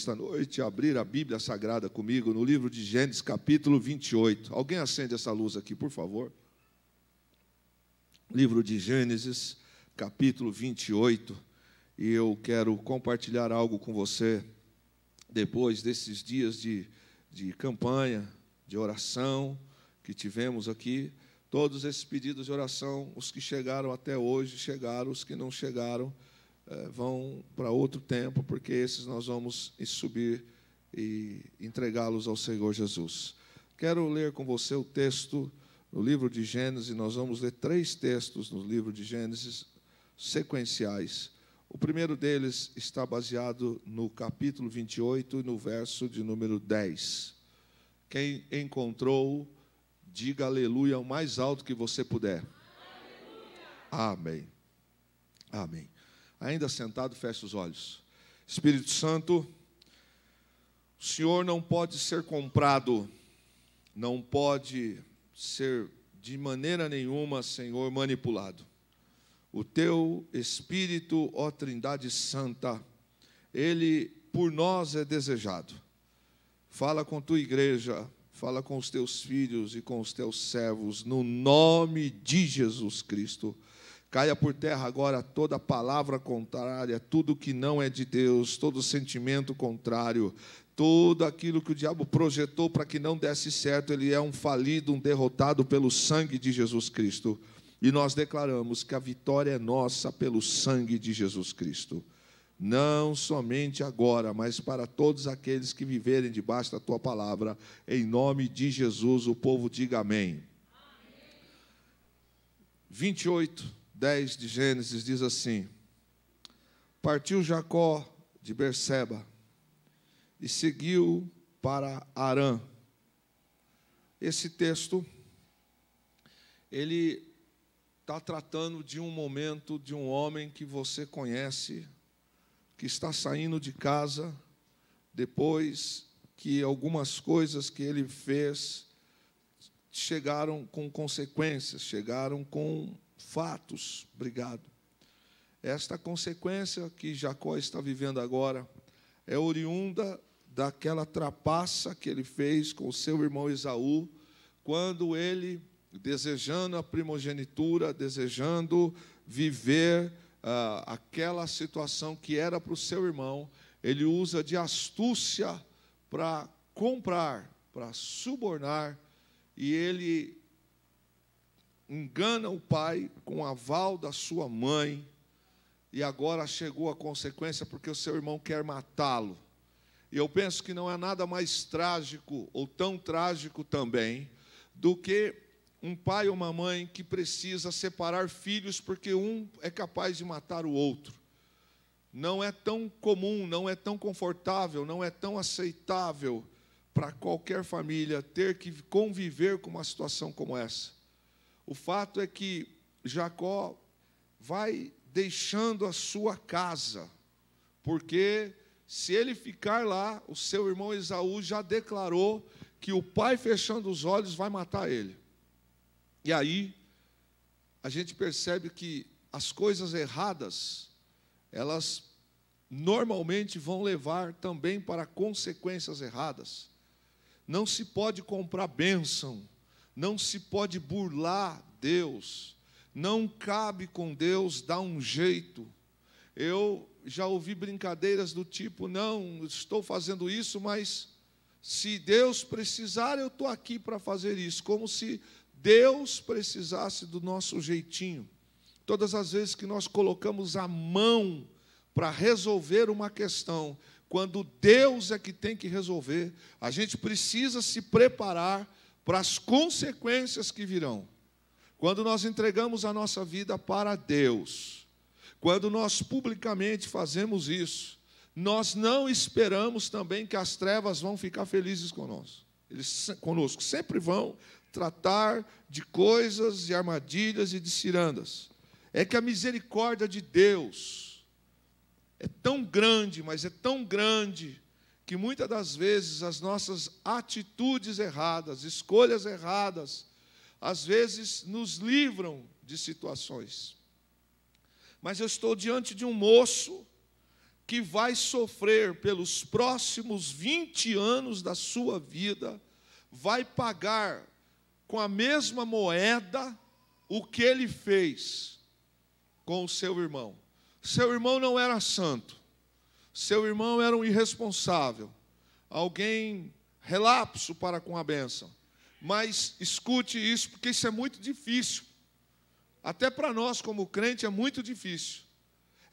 esta noite a abrir a Bíblia Sagrada comigo no livro de Gênesis, capítulo 28. Alguém acende essa luz aqui, por favor? Livro de Gênesis, capítulo 28. E eu quero compartilhar algo com você depois desses dias de campanha, de oração que tivemos aqui. Todos esses pedidos de oração, os que chegaram até hoje, chegaram, os que não chegaram, vão para outro tempo, porque esses nós vamos subir e entregá-los ao Senhor Jesus. Quero ler com você o texto no livro de Gênesis. Nós vamos ler 3 textos no livro de Gênesis, sequenciais. O primeiro deles está baseado no capítulo 28 e no verso de número 10. Quem encontrou, diga aleluia o mais alto que você puder. Amém. Amém. Ainda sentado, feche os olhos. Espírito Santo, o Senhor não pode ser comprado, não pode ser de maneira nenhuma, Senhor, manipulado. O teu Espírito, ó Trindade Santa, ele por nós é desejado. Fala com tua igreja, fala com os teus filhos e com os teus servos, no nome de Jesus Cristo. Caia por terra agora toda palavra contrária, tudo que não é de Deus, todo sentimento contrário, tudo aquilo que o diabo projetou para que não desse certo, ele é um falido, um derrotado pelo sangue de Jesus Cristo. E nós declaramos que a vitória é nossa pelo sangue de Jesus Cristo. Não somente agora, mas para todos aqueles que viverem debaixo da tua palavra. Em nome de Jesus, o povo diga amém. 28, 10 de Gênesis diz assim: Partiu Jacó de Berseba e seguiu para Harã. Esse texto, ele está tratando de um momento de um homem que você conhece, que está saindo de casa depois que algumas coisas que ele fez chegaram com consequências, chegaram com fatos. Obrigado. Esta consequência que Jacó está vivendo agora é oriunda daquela trapaça que ele fez com o seu irmão Esaú, quando ele, desejando a primogenitura, desejando viver aquela situação que era para o seu irmão, ele usa de astúcia para comprar, para subornar, e ele engana o pai com o aval da sua mãe, e agora chegou a consequência porque o seu irmão quer matá-lo. E eu penso que não é nada mais trágico, ou tão trágico também, do que um pai ou uma mãe que precisa separar filhos porque um é capaz de matar o outro. Não é tão comum, não é tão confortável, não é tão aceitável para qualquer família ter que conviver com uma situação como essa. O fato é que Jacó vai deixando a sua casa, porque se ele ficar lá, o seu irmão Esaú já declarou que o pai, fechando os olhos, vai matar ele. E aí, a gente percebe que as coisas erradas, elas normalmente vão levar também para consequências erradas. Não se pode comprar bênção, não se pode burlar Deus, não cabe com Deus dar um jeito. Eu já ouvi brincadeiras do tipo: não, estou fazendo isso, mas se Deus precisar, eu estou aqui para fazer isso, como se Deus precisasse do nosso jeitinho. Todas as vezes que nós colocamos a mão para resolver uma questão, quando Deus é que tem que resolver, a gente precisa se preparar para as consequências que virão. Quando nós entregamos a nossa vida para Deus, quando nós publicamente fazemos isso, nós não esperamos também que as trevas vão ficar felizes conosco. Eles conosco sempre vão tratar de coisas, de armadilhas e de cirandas. É que a misericórdia de Deus é tão grande, mas é tão grande, que muitas das vezes as nossas atitudes erradas, escolhas erradas, às vezes nos livram de situações. Mas eu estou diante de um moço que vai sofrer pelos próximos 20 anos da sua vida, vai pagar com a mesma moeda o que ele fez com o seu irmão. Seu irmão não era santo, seu irmão era um irresponsável, alguém relapso para com a bênção. Mas escute isso, porque isso é muito difícil. Até para nós, como crente, é muito difícil.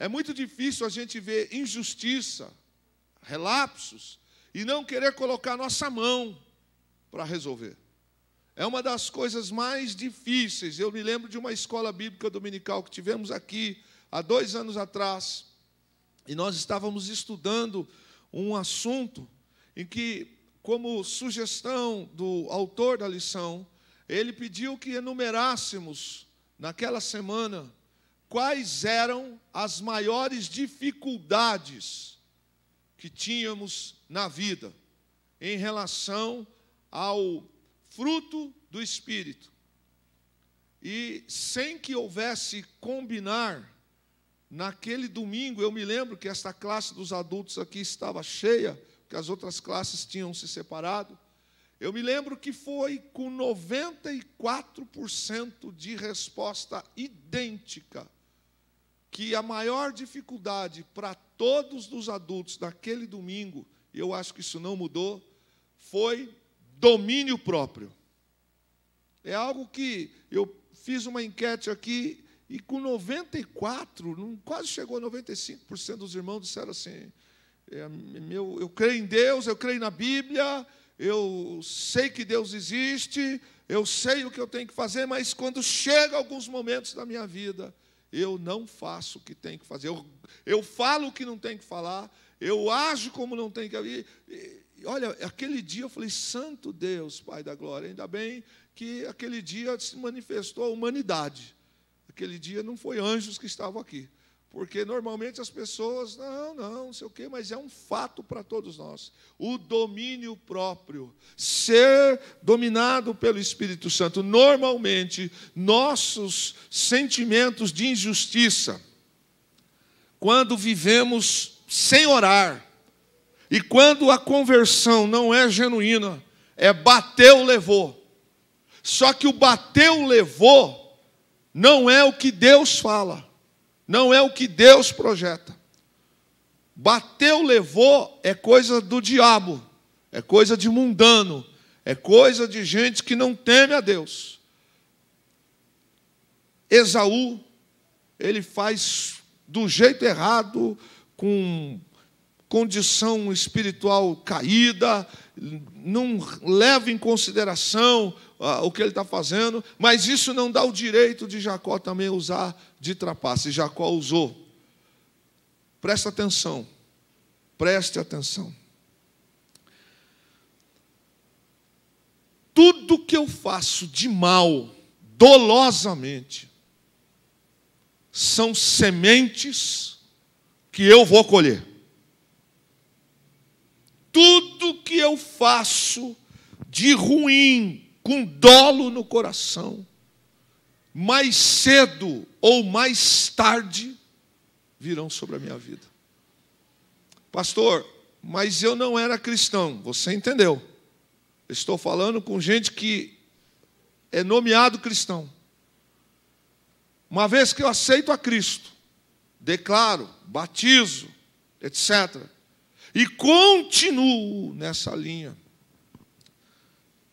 É muito difícil a gente ver injustiça, relapsos, e não querer colocar nossa mão para resolver. É uma das coisas mais difíceis. Eu me lembro de uma escola bíblica dominical que tivemos aqui há 2 anos atrás, e nós estávamos estudando um assunto em que, como sugestão do autor da lição, ele pediu que enumerássemos naquela semana quais eram as maiores dificuldades que tínhamos na vida em relação ao fruto do Espírito. E sem que houvesse combinar, naquele domingo, eu me lembro que esta classe dos adultos aqui estava cheia, porque as outras classes tinham se separado. Eu me lembro que foi com 94% de resposta idêntica, que a maior dificuldade para todos os adultos naquele domingo, e eu acho que isso não mudou, foi domínio próprio. É algo que eu fiz uma enquete aqui, e com 94%, quase chegou a 95% dos irmãos disseram assim, eu creio em Deus, eu creio na Bíblia, eu sei que Deus existe, eu sei o que eu tenho que fazer, mas quando chega alguns momentos da minha vida, eu não faço o que tenho que fazer. Eu falo o que não tenho que falar, eu ajo como não tenho que agir. Olha, aquele dia eu falei, santo Deus, Pai da glória, ainda bem que aquele dia se manifestou a humanidade. Aquele dia não foi anjos que estavam aqui. Porque normalmente as pessoas, não sei o quê, mas é um fato para todos nós. O domínio próprio, ser dominado pelo Espírito Santo. Normalmente, nossos sentimentos de injustiça, quando vivemos sem orar, e quando a conversão não é genuína, é bateu, levou. Só que o bateu, levou, não é o que Deus fala. Não é o que Deus projeta. Bateu, levou é coisa do diabo, é coisa de mundano, é coisa de gente que não teme a Deus. Esaú, ele faz do jeito errado, com condição espiritual caída, não leva em consideração o que ele está fazendo, mas isso não dá o direito de Jacó também usar de trapaça. E Jacó usou. Preste atenção. Tudo que eu faço de mal, dolosamente, são sementes que eu vou colher. Tudo que eu faço de ruim, com dolo no coração, mais cedo ou mais tarde, virão sobre a minha vida. Pastor, mas eu não era cristão. Você entendeu? Estou falando com gente que é nomeado cristão. Uma vez que eu aceito a Cristo, declaro, batizo, etc., e continuo nessa linha.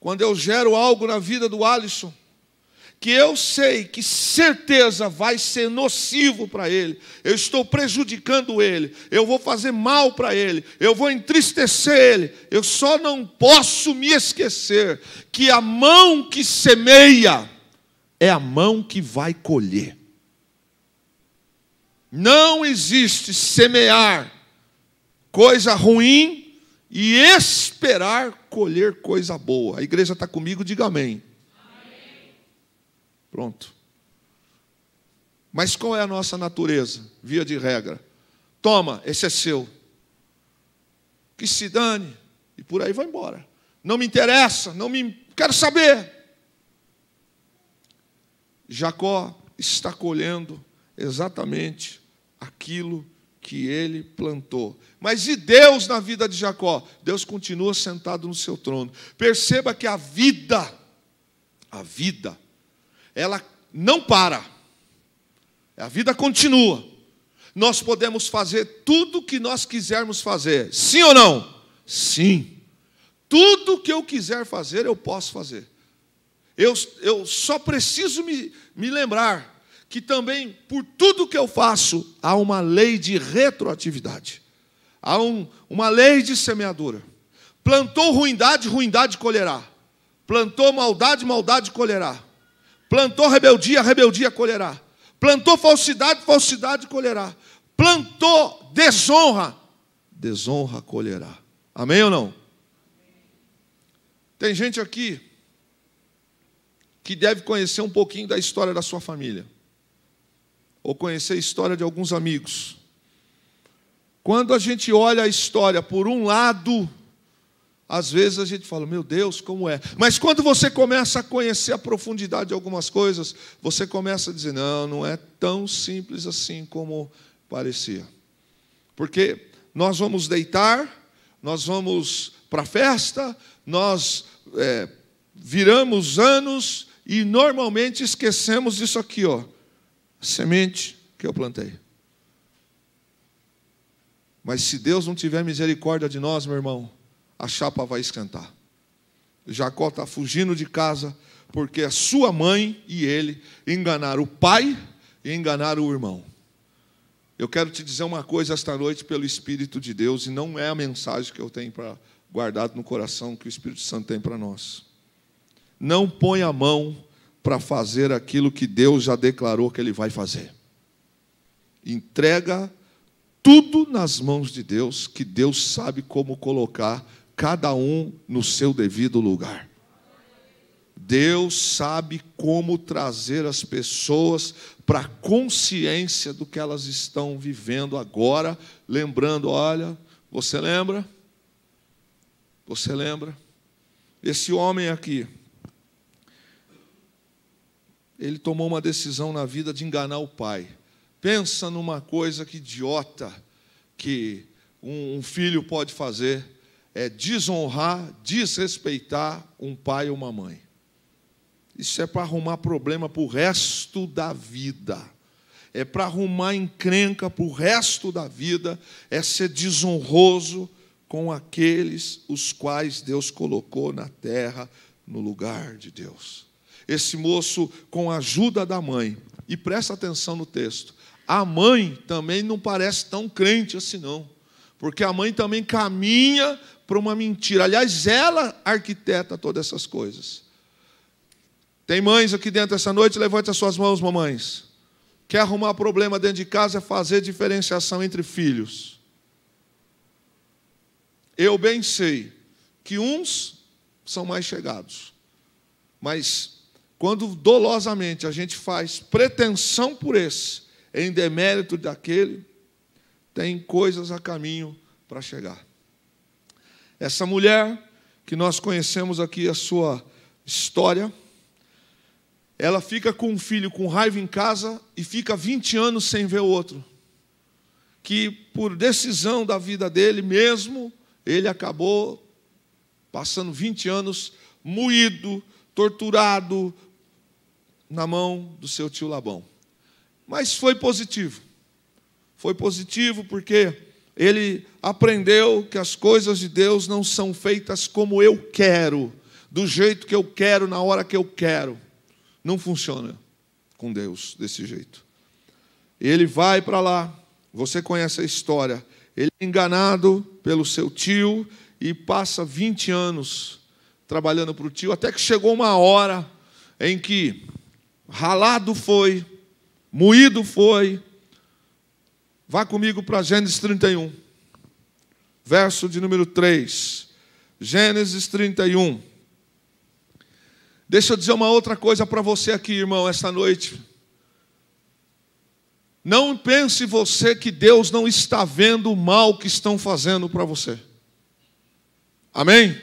Quando eu gero algo na vida do Alisson, que eu sei que certeza vai ser nocivo para ele, eu estou prejudicando ele, eu vou fazer mal para ele, eu vou entristecer ele, eu só não posso me esquecer que a mão que semeia é a mão que vai colher. Não existe semear coisa ruim e esperar colher coisa boa. A igreja está comigo, diga amém. Amém. Pronto. Mas qual é a nossa natureza? Via de regra. Toma, esse é seu. Que se dane. E por aí vai embora. Não me interessa, quero saber. Jacó está colhendo exatamente aquilo que ele plantou. Mas e Deus na vida de Jacó? Deus continua sentado no seu trono. Perceba que a vida, ela não para. A vida continua. Nós podemos fazer tudo o que nós quisermos fazer. Sim ou não? Sim. Tudo que eu quiser fazer, eu posso fazer. Eu só preciso me lembrar que também, por tudo que eu faço, há uma lei de retroatividade. Há uma lei de semeadura. Plantou ruindade, ruindade colherá. Plantou maldade, maldade colherá. Plantou rebeldia, rebeldia colherá. Plantou falsidade, falsidade colherá. Plantou desonra, desonra colherá. Amém ou não? Tem gente aqui que deve conhecer um pouquinho da história da sua família, ou conhecer a história de alguns amigos. Quando a gente olha a história por um lado, às vezes a gente fala, meu Deus, como é? Mas quando você começa a conhecer a profundidade de algumas coisas, você começa a dizer, não é tão simples assim como parecia. Porque nós vamos deitar, nós vamos para a festa, nós viramos anos e normalmente esquecemos disso aqui, ó, a semente que eu plantei. Mas se Deus não tiver misericórdia de nós, meu irmão, a chapa vai esquentar. Jacó está fugindo de casa porque a sua mãe e ele enganaram o pai e enganaram o irmão. Eu quero te dizer uma coisa esta noite pelo Espírito de Deus, e não é a mensagem que eu tenho guardado no coração que o Espírito Santo tem para nós. Não põe a mão para fazer aquilo que Deus já declarou que Ele vai fazer. Entrega tudo nas mãos de Deus, que Deus sabe como colocar cada um no seu devido lugar. Deus sabe como trazer as pessoas para a consciência do que elas estão vivendo agora, lembrando, olha, você lembra? Você lembra? Esse homem aqui, ele tomou uma decisão na vida de enganar o pai. Pensa numa coisa que idiota que um filho pode fazer, é desonrar, desrespeitar um pai ou uma mãe. Isso é para arrumar problema para o resto da vida. É para arrumar encrenca para o resto da vida. É ser desonroso com aqueles os quais Deus colocou na terra, no lugar de Deus. Esse moço, com a ajuda da mãe, e presta atenção no texto, a mãe também não parece tão crente assim não, porque a mãe também caminha para uma mentira. Aliás, ela arquiteta todas essas coisas. Tem mães aqui dentro essa noite? Levante as suas mãos, mamães. Quer arrumar problema dentro de casa? É fazer diferenciação entre filhos. Eu bem sei que uns são mais chegados, mas quando dolosamente a gente faz pretensão por esse, em demérito daquele, tem coisas a caminho para chegar. Essa mulher, que nós conhecemos aqui a sua história, ela fica com um filho com raiva em casa e fica 20 anos sem ver o outro. Que por decisão da vida dele mesmo, ele acabou passando 20 anos moído, torturado na mão do seu tio Labão. Mas foi positivo. Foi positivo porque ele aprendeu que as coisas de Deus não são feitas como eu quero, do jeito que eu quero, na hora que eu quero. Não funciona com Deus desse jeito. Ele vai para lá, você conhece a história. Ele é enganado pelo seu tio e passa 20 anos trabalhando para o tio, até que chegou uma hora em que ralado foi, moído foi. Vá comigo para Gênesis 31, verso de número 3. Gênesis 31. Deixa eu dizer uma outra coisa para você aqui, irmão, esta noite. Não pense você que Deus não está vendo o mal que estão fazendo para você. Amém?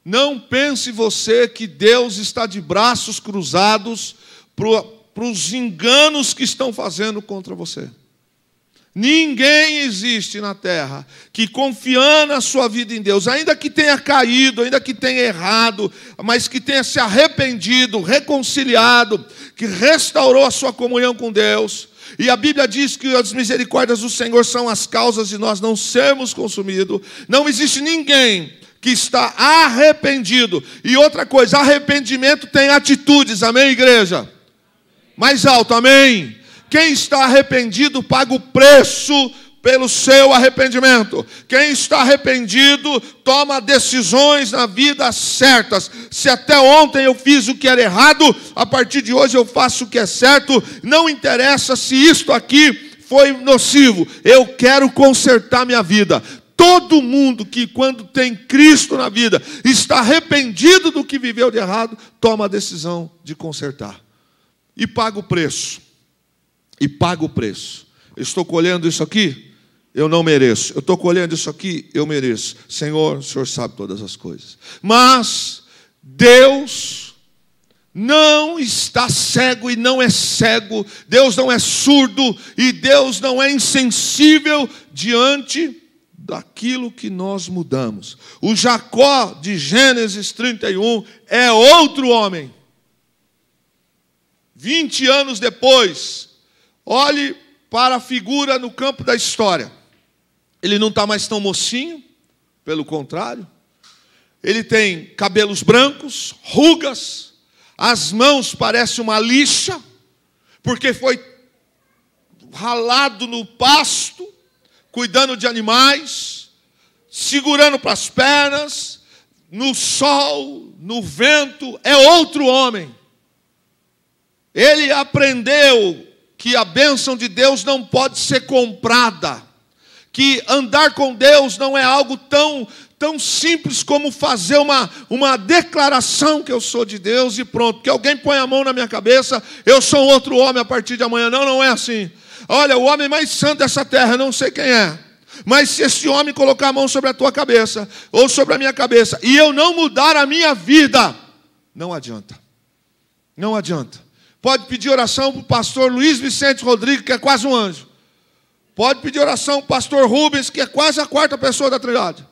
Não pense você que Deus está de braços cruzados para os enganos que estão fazendo contra você. Ninguém existe na terra que, confiando a sua vida em Deus, ainda que tenha caído, ainda que tenha errado, mas que tenha se arrependido, reconciliado, que restaurou a sua comunhão com Deus. E a Bíblia diz que as misericórdias do Senhor são as causas de nós não sermos consumidos. Não existe ninguém que está arrependido. E outra coisa, arrependimento tem atitudes, amém, igreja? Mais alto, amém? Quem está arrependido paga o preço pelo seu arrependimento. Quem está arrependido toma decisões na vida certas. Se até ontem eu fiz o que era errado, a partir de hoje eu faço o que é certo. Não interessa se isto aqui foi nocivo. Eu quero consertar minha vida. Todo mundo que, quando tem Cristo na vida, está arrependido do que viveu de errado, toma a decisão de consertar. E paga o preço. E paga o preço. Eu estou colhendo isso aqui? Eu não mereço. Eu estou colhendo isso aqui? Eu mereço. Senhor, o Senhor sabe todas as coisas. Mas Deus não está cego e não é cego. Deus não é surdo e Deus não é insensível diante daquilo que nós mudamos. O Jacó de Gênesis 31 é outro homem. 20 anos depois, olhe para a figura no campo da história. Ele não está mais tão mocinho, pelo contrário. Ele tem cabelos brancos, rugas, as mãos parecem uma lixa, porque foi ralado no pasto, cuidando de animais, segurando para as pernas, no sol, no vento. É outro homem. Ele aprendeu que a bênção de Deus não pode ser comprada, que andar com Deus não é algo tão simples como fazer uma declaração que eu sou de Deus e pronto, que alguém põe a mão na minha cabeça, eu sou outro homem a partir de amanhã. Não, não é assim. Olha, o homem mais santo dessa terra, eu não sei quem é, mas se esse homem colocar a mão sobre a tua cabeça, ou sobre a minha cabeça, e eu não mudar a minha vida, não adianta. Não adianta. Pode pedir oração para o pastor Luiz Vicente Rodrigues, que é quase um anjo. Pode pedir oração para o pastor Rubens, que é quase a quarta pessoa da Trindade.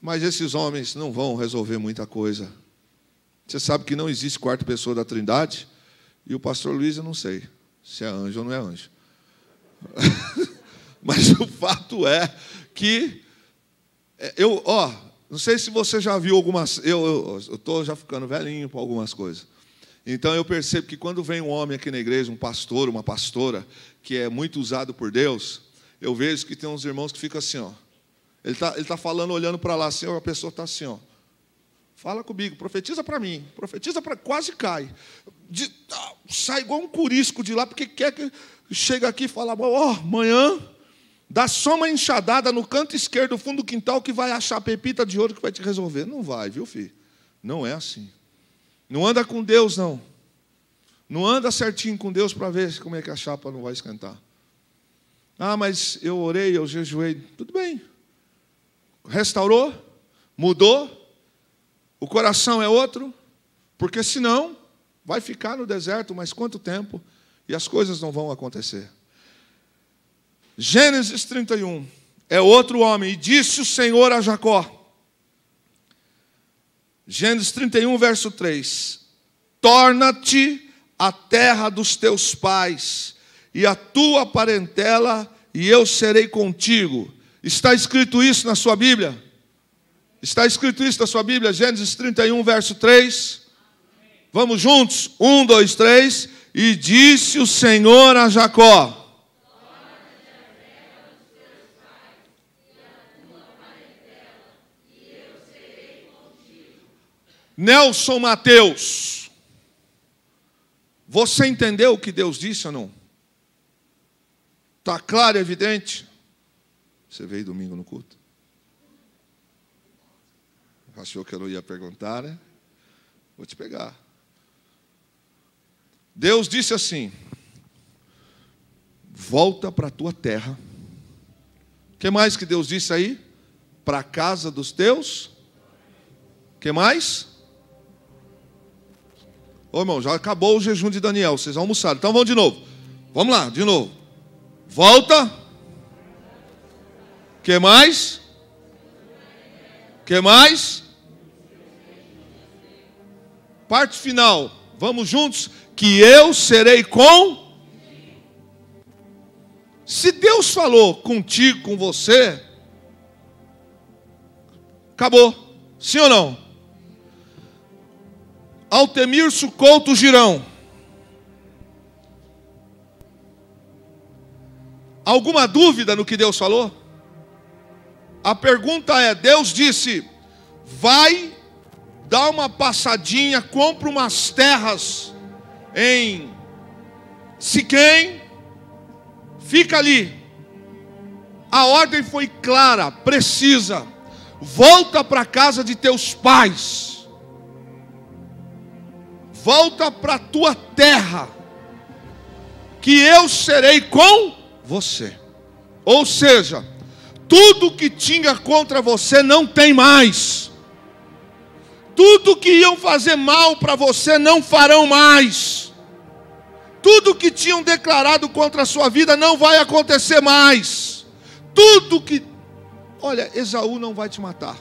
Mas esses homens não vão resolver muita coisa. Você sabe que não existe quarta pessoa da Trindade? E o pastor Luiz, eu não sei se é anjo ou não é anjo. Mas o fato é que não sei se você já viu algumas. Eu estou já ficando velhinho para algumas coisas. Então eu percebo que quando vem um homem aqui na igreja, um pastor, uma pastora, que é muito usado por Deus, eu vejo que tem uns irmãos que ficam assim, ó. Ele tá falando, olhando para lá assim, a pessoa está assim, ó. Fala comigo, profetiza para mim, profetiza para... Quase cai. Sai igual um curisco de lá, porque quer que chega aqui e fala, amanhã, dá só uma enxadada no canto esquerdo do fundo do quintal que vai achar a pepita de ouro que vai te resolver. Não vai, viu, filho? Não é assim. Não anda com Deus, não. Não anda certinho com Deus para ver como é que a chapa não vai esquentar. Ah, mas eu orei, eu jejuei. Tudo bem. Restaurou? Mudou? O coração é outro? Porque senão vai ficar no deserto, mas quanto tempo? E as coisas não vão acontecer. Gênesis 31. É outro homem. E disse o Senhor a Jacó. Gênesis 31, verso 3. Torna-te a terra dos teus pais, e a tua parentela, e eu serei contigo. Está escrito isso na sua Bíblia? Está escrito isso na sua Bíblia? Gênesis 31, verso 3. Vamos juntos? 1, 2, 3. E disse o Senhor a Jacó. Nelson Mateus, você entendeu o que Deus disse ou não? Está claro e evidente? Você veio domingo no culto? Achou que eu não ia perguntar, né? Vou te pegar. Deus disse assim: volta para a tua terra. O que mais que Deus disse aí? Para a casa dos teus. O que mais? Ô irmão, já acabou o jejum de Daniel, vocês almoçaram. Então vamos de novo. Vamos lá, de novo. Volta. Que mais? Que mais? Parte final. Vamos juntos? Que eu serei com. Se Deus falou contigo, com você, acabou. Sim ou não? Altemir Couto Girão. Alguma dúvida no que Deus falou? A pergunta é, Deus disse, vai dar uma passadinha, compra umas terras em Siquém, fica ali. A ordem foi clara, precisa. Volta para a casa de teus pais. Volta para a tua terra, que eu serei com você. Ou seja, tudo que tinha contra você não tem mais. Tudo que iam fazer mal para você não farão mais. Tudo que tinham declarado contra a sua vida não vai acontecer mais. Tudo que... Olha, Esaú não vai te matar.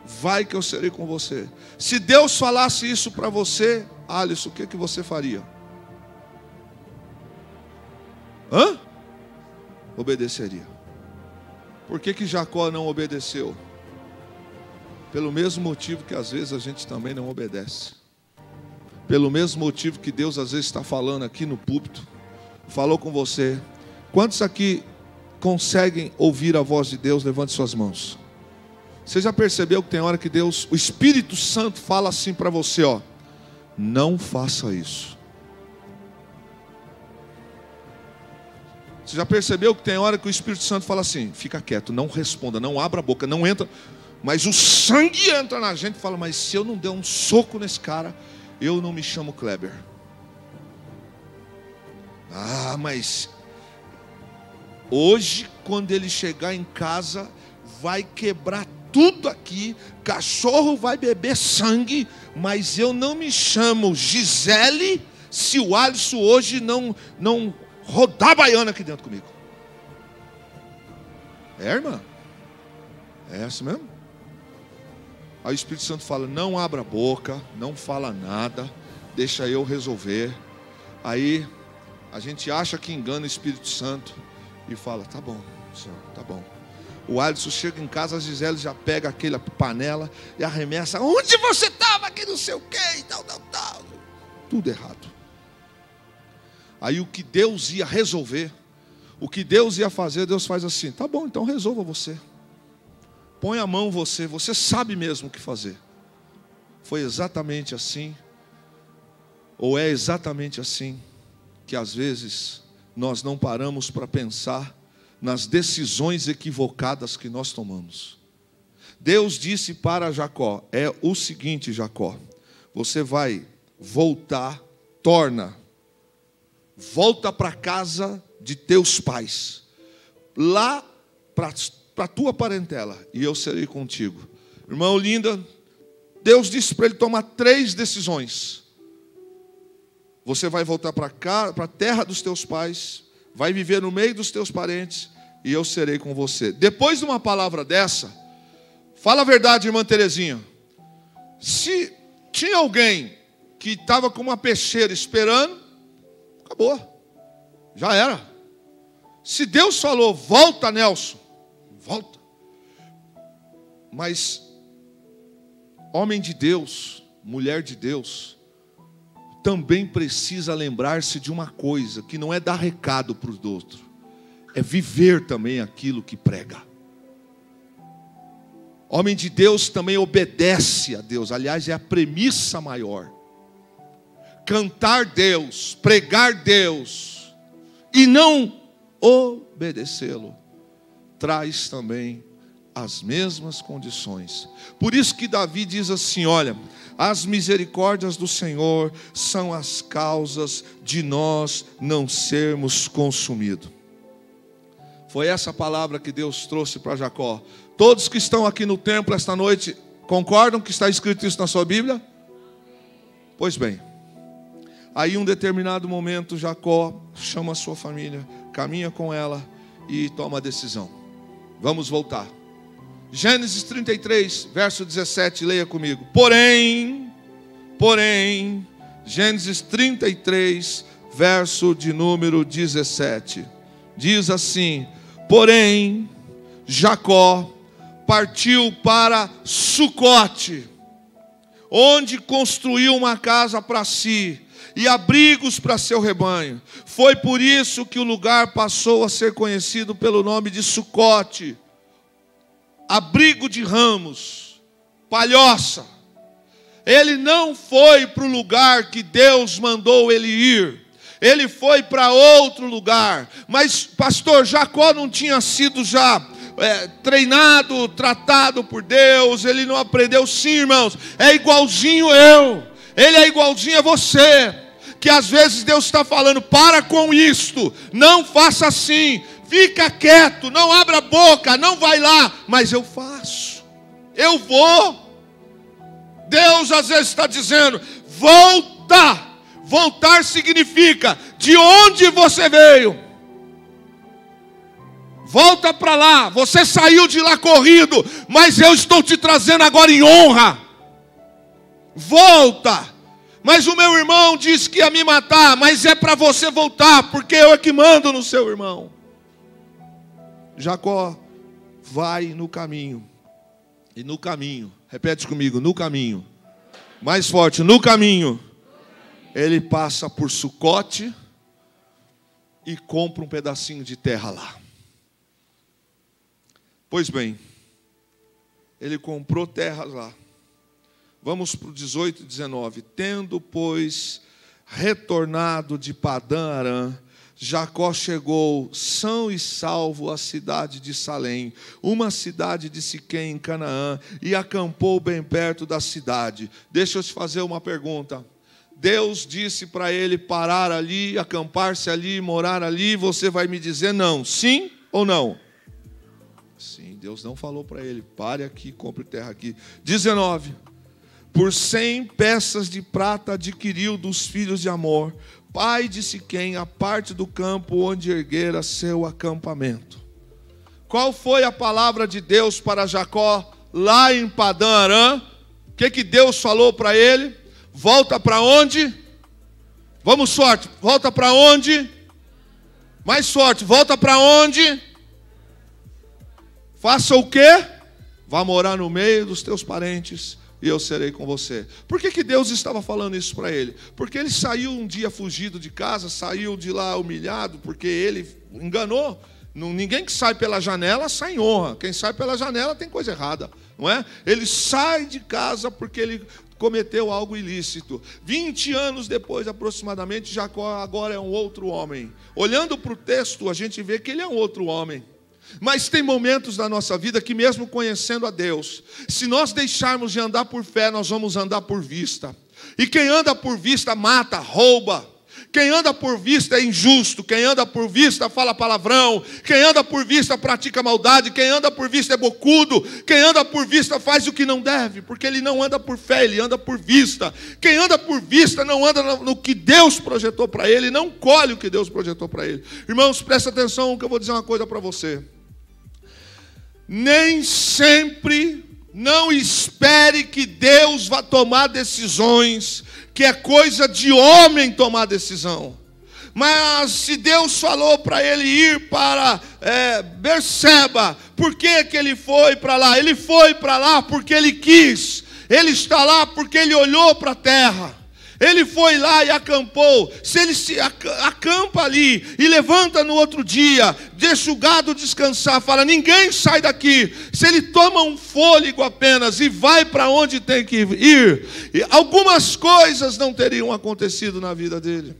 Vai que eu serei com você. Se Deus falasse isso para você, Alisson, o que você faria? Hã? Obedeceria. Por que Jacó não obedeceu? Pelo mesmo motivo que às vezes a gente também não obedece. Pelo mesmo motivo que Deus às vezes está falando aqui no púlpito. Falou com você. Quantos aqui conseguem ouvir a voz de Deus? Levante suas mãos. Você já percebeu que tem hora que Deus, o Espírito Santo fala assim para você, ó, não faça isso. Você já percebeu que tem hora que o Espírito Santo fala assim, fica quieto, não responda, não abra a boca, não entra. Mas o sangue entra na gente e fala, mas se eu não der um soco nesse cara, eu não me chamo Kleber. Ah, mas hoje, quando ele chegar em casa, vai quebrar tudo aqui, cachorro vai beber sangue, mas eu não me chamo Gisele se o Alisson hoje não rodar a baiana aqui dentro comigo. É, irmã? É assim mesmo? Aí o Espírito Santo fala, não abra a boca, não fala nada, deixa eu resolver. Aí a gente acha que engana o Espírito Santo e fala, tá bom, Senhor, tá bom. O Alisson chega em casa, a Gisele já pega aquela panela e arremessa, onde você estava, que não sei o que, e tal. Tudo errado. Aí o que Deus ia resolver, o que Deus ia fazer, Deus faz assim, tá bom, então resolva você. Põe a mão você sabe mesmo o que fazer. Foi exatamente assim, ou é exatamente assim, que às vezes nós não paramos para pensar nas decisões equivocadas que nós tomamos. Deus disse para Jacó, é o seguinte, Jacó, você vai voltar, volta para a casa de teus pais, lá para a tua parentela, e eu serei contigo. Irmão linda, Deus disse para ele tomar 3 decisões. Você vai voltar para cá, para a terra dos teus pais, vai viver no meio dos teus parentes, e eu serei com você. Depois de uma palavra dessa, fala a verdade, irmã Terezinha. Se tinha alguém que estava com uma peixeira esperando, acabou, já era. Se Deus falou, volta, Nelson, volta. Mas homem de Deus, mulher de Deus, também precisa lembrar-se de uma coisa, que não é dar recado para os outros, é viver também aquilo que prega. Homem de Deus também obedece a Deus, aliás, é a premissa maior. Cantar Deus, pregar Deus, e não obedecê-lo, traz também as mesmas condições. Por isso que Davi diz assim, olha, as misericórdias do Senhor são as causas de nós não sermos consumidos. Foi essa palavra que Deus trouxe para Jacó. Todos que estão aqui no templo esta noite, concordam que está escrito isso na sua Bíblia? Pois bem, Aí, em um determinado momento, Jacó chama a sua família, caminha com ela e toma a decisão. Vamos voltar. Gênesis 33, verso 17, leia comigo. Porém, Gênesis 33, verso de número 17. Diz assim: porém, Jacó partiu para Sucote, onde construiu uma casa para si e abrigos para seu rebanho. Foi por isso que o lugar passou a ser conhecido pelo nome de Sucote, abrigo de ramos, palhoça. Ele não foi para o lugar que Deus mandou ele ir. Ele foi para outro lugar. Mas, pastor, Jacó não tinha sido já treinado, tratado por Deus. Ele não aprendeu. Sim, irmãos, é igualzinho eu. Ele é igualzinho a você. Que às vezes Deus está falando: para com isto, não faça assim, fica quieto, não abra a boca, não vai lá. Mas eu faço, eu vou. Deus às vezes está dizendo: volta. Voltar significa de onde você veio. Volta para lá. Você saiu de lá corrido, mas eu estou te trazendo agora em honra. Volta. Mas o meu irmão disse que ia me matar. Mas é para você voltar, porque eu é que mando no seu irmão. Jacó vai no caminho. E no caminho, repete comigo, no caminho. Mais forte, no caminho. Ele passa por Sucote e compra um pedacinho de terra lá. Pois bem, ele comprou terra lá. Vamos para o 18 e 19. Tendo, pois, retornado de Padã Arã, Jacó chegou são e salvo à cidade de Salém, uma cidade de Siquém em Canaã, e acampou bem perto da cidade. Deixa eu te fazer uma pergunta. Deus disse para ele parar ali, acampar-se ali, morar ali. Você vai me dizer não, sim ou não? Sim, Deus não falou para ele: pare aqui, compre terra aqui. 19. Por 100 peças de prata adquiriu dos filhos de Amor, pai de Siquém, a parte do campo onde erguera seu acampamento. Qual foi a palavra de Deus para Jacó lá em Padã Arã? O que Deus falou para ele? Volta para onde? Vamos forte. Volta para onde? Mais forte. Volta para onde? Faça o quê? Vá morar no meio dos teus parentes e eu serei com você. Por que Deus estava falando isso para ele? Porque ele saiu um dia fugido de casa, saiu de lá humilhado, porque ele enganou. Ninguém que sai pela janela sai em honra. Quem sai pela janela tem coisa errada, não é? Ele sai de casa porque ele cometeu algo ilícito. 20 anos depois, aproximadamente, Jacó agora é um outro homem. Olhando para o texto, a gente vê que ele é um outro homem. Mas tem momentos da nossa vida que, mesmo conhecendo a Deus, se nós deixarmos de andar por fé, nós vamos andar por vista. E quem anda por vista mata, rouba. Quem anda por vista é injusto. Quem anda por vista fala palavrão. Quem anda por vista pratica maldade. Quem anda por vista é bocudo. Quem anda por vista faz o que não deve, porque ele não anda por fé, ele anda por vista. Quem anda por vista não anda no que Deus projetou para ele, não colhe o que Deus projetou para ele. Irmãos, presta atenção que eu vou dizer uma coisa para você. Nem sempre, não espere que Deus vá tomar decisões, que é coisa de homem tomar decisão. Mas se Deus falou para ele ir para Berseba, por que ele foi para lá? Ele foi para lá porque ele quis. Ele está lá porque ele olhou para a terra. Ele foi lá e acampou. Se ele se acampa ali e levanta no outro dia, deixa o gado descansar, fala: ninguém sai daqui. Se ele toma um fôlego apenas e vai para onde tem que ir, algumas coisas não teriam acontecido na vida dele.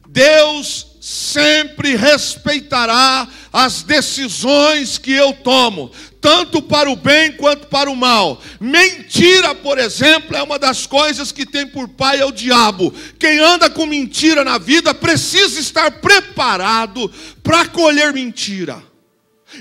Deus sempre respeitará as decisões que eu tomo, tanto para o bem quanto para o mal. Mentira, por exemplo, é uma das coisas que tem por pai é o diabo. Quem anda com mentira na vida precisa estar preparado para colher mentira.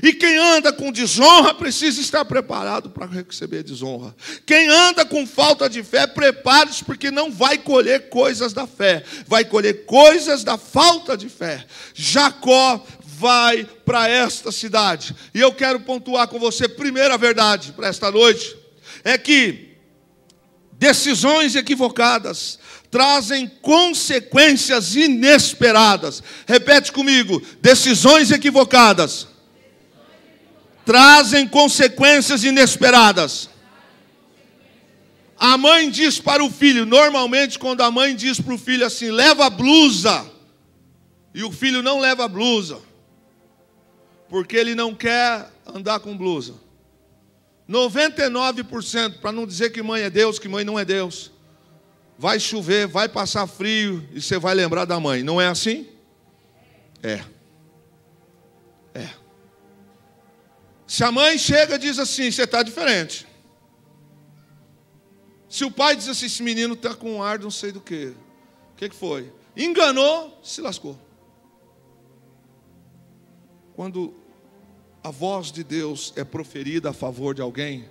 E quem anda com desonra precisa estar preparado para receber desonra. Quem anda com falta de fé, prepare-se, porque não vai colher coisas da fé, vai colher coisas da falta de fé. Jacó vai para esta cidade. E eu quero pontuar com você, primeira verdade para esta noite, é que decisões equivocadas trazem consequências inesperadas. Repete comigo: decisões equivocadas trazem consequências inesperadas. A mãe diz para o filho, normalmente quando a mãe diz para o filho assim, leva a blusa, e o filho não leva a blusa, porque ele não quer andar com blusa. 99%, para não dizer que mãe é Deus, que mãe não é Deus. Vai chover, vai passar frio, e você vai lembrar da mãe, não é assim? É. Se a mãe chega e diz assim, você está diferente. Se o pai diz assim, esse menino está com um ar de não sei do que. O que foi? Enganou, se lascou. Quando a voz de Deus é proferida a favor de alguém,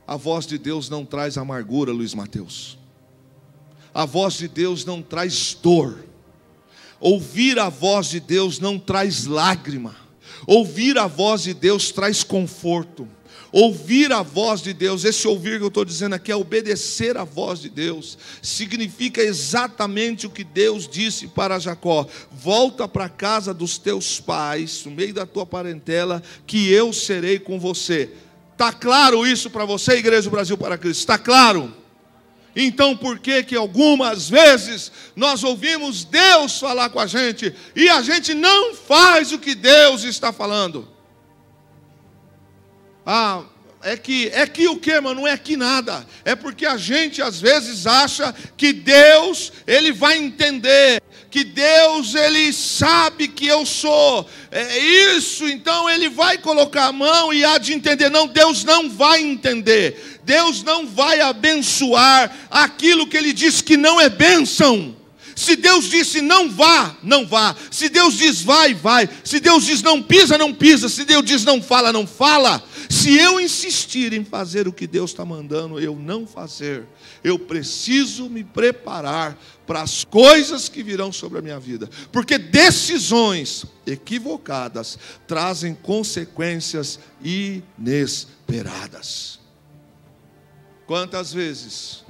a voz de Deus não traz amargura, Luiz Mateus. A voz de Deus não traz dor. Ouvir a voz de Deus não traz lágrima. Ouvir a voz de Deus traz conforto. Ouvir a voz de Deus, esse ouvir que eu estou dizendo aqui é obedecer a voz de Deus, significa exatamente o que Deus disse para Jacó: volta para a casa dos teus pais, no meio da tua parentela, que eu serei com você. Está claro isso para você, Igreja do Brasil para Cristo? Está claro? Então por que algumas vezes nós ouvimos Deus falar com a gente e a gente não faz o que Deus está falando? É que o que, mano? Não é que nada. É porque a gente às vezes acha que Deus, Ele vai entender, que Deus, Ele sabe que eu sou isso, então Ele vai colocar a mão e há de entender. Não, Deus não vai entender. Deus não vai abençoar aquilo que Ele disse que não é bênção. Se Deus disse não vá, não vá. Se Deus diz vai, vai. Se Deus diz não pisa, não pisa. Se Deus diz não fala, não fala. Se eu insistir em fazer o que Deus está mandando eu não fazer, eu preciso me preparar para as coisas que virão sobre a minha vida. Porque decisões equivocadas trazem consequências inesperadas. Quantas vezes